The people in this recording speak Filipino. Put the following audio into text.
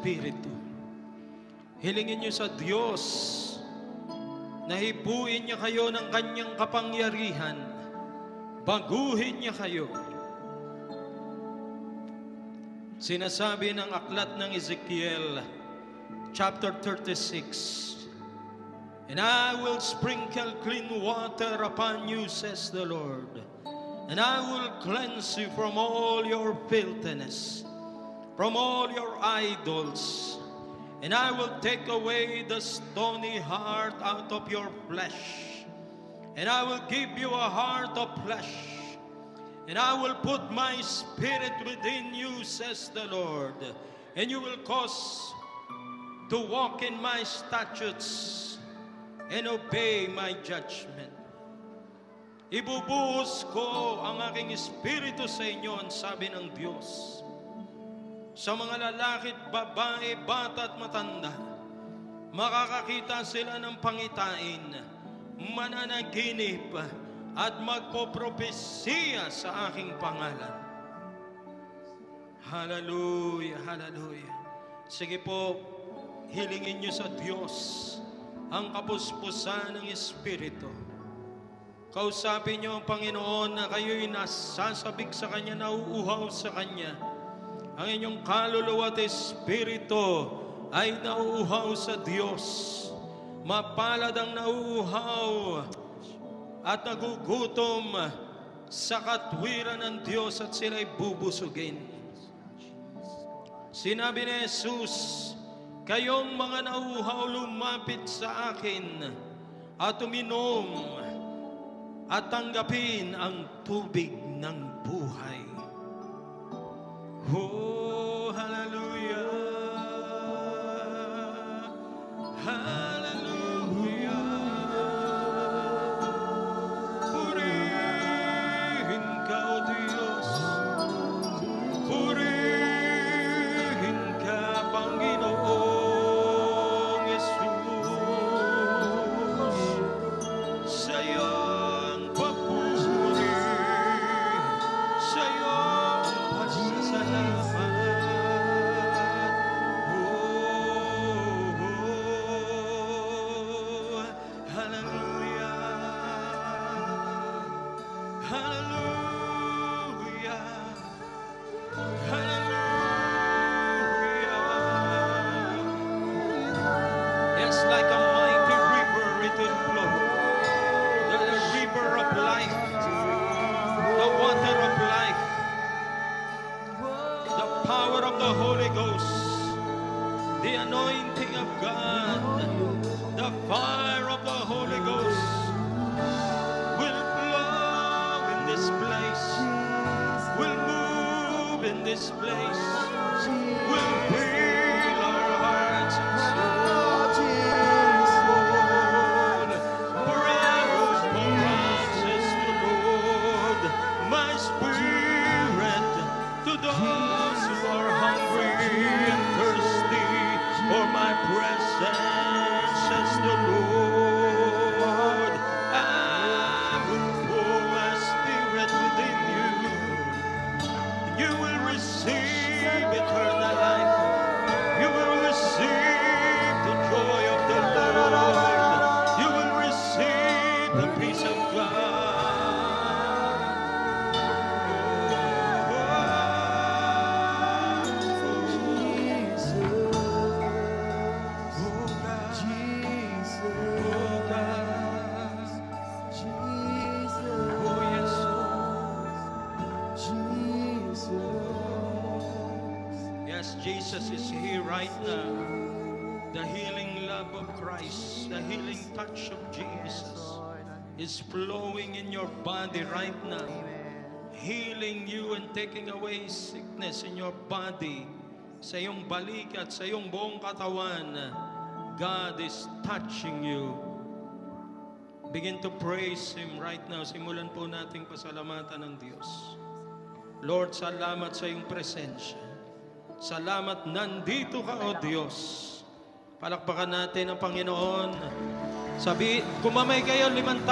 Espiritu. Hilingin niyo sa Diyos na hipuin niya kayo ng kanyang kapangyarihan. Baguhin niya kayo. Sinasabi ng aklat ng Ezekiel, chapter 36, "And I will sprinkle clean water upon you, says the Lord, and I will cleanse you from all your filthiness, from all your idols, and I will take away the stony heart out of your flesh, and I will give you a heart of flesh, and I will put my spirit within you, says the Lord, and you will cause to walk in my statutes and obey my judgment." Ibubuhos ko ang aking espiritu sa inyo, ang sabi ng Diyos, sa mga lalaki, babae, bata at matanda. Makakakita sila ng pangitain, mananaginip, at magpopropesiya sa aking pangalan. Hallelujah, hallelujah. Sige po, hilingin niyo sa Diyos ang kapuspusan ng Espiritu. Kausapin niyo ang Panginoon na kayo'y nasasabik sa Kanya, nauuhaw sa Kanya. Ang inyong kaluluwa at Espiritu ay nauuhaw sa Diyos. Mapalad ang nauuhaw at nagugutom sa katwiran ng Diyos at sila'y bubusugin. Sinabi ni Jesus, "Kayong mga nauuhaw, lumapit sa akin at uminom at tanggapin ang tubig ng buhay." Oh, hallelujah! Hallelujah! Purihin ka, O Diyos. Purihin ka, Panginoong Jesus. Sa'yo ang papuri, sa'yo ang pasasalamat. Oh, hallelujah. Hallelujah. Hallelujah. Yes, like a mighty river it will flow. The river of life, the water of life, the power of the Holy Ghost, the anointing of God, the fire of the Holy Ghost will flow in this place, will move in this place, will fill our hearts and souls. Forever for us, says the Lord, my spirit to those who are hungry and thirsty for my presence, says the Lord. I will pour my spirit within you. You will receive eternal life. You will receive the joy of the Lord. You will receive the peace of God. Yes, Jesus is here right now. The healing love of Christ, the healing touch of Jesus is flowing in your body right now. Healing you and taking away sickness in your body. Sa iyong balikat, sa iyong buong katawan, God is touching you. Begin to praise Him right now. Simulan po nating pasalamatan ng Diyos. Lord, salamat sa iyong presensya. Salamat, nandito ka, O Diyos. Palakpakan natin ang Panginoon. Kumamay kayo 5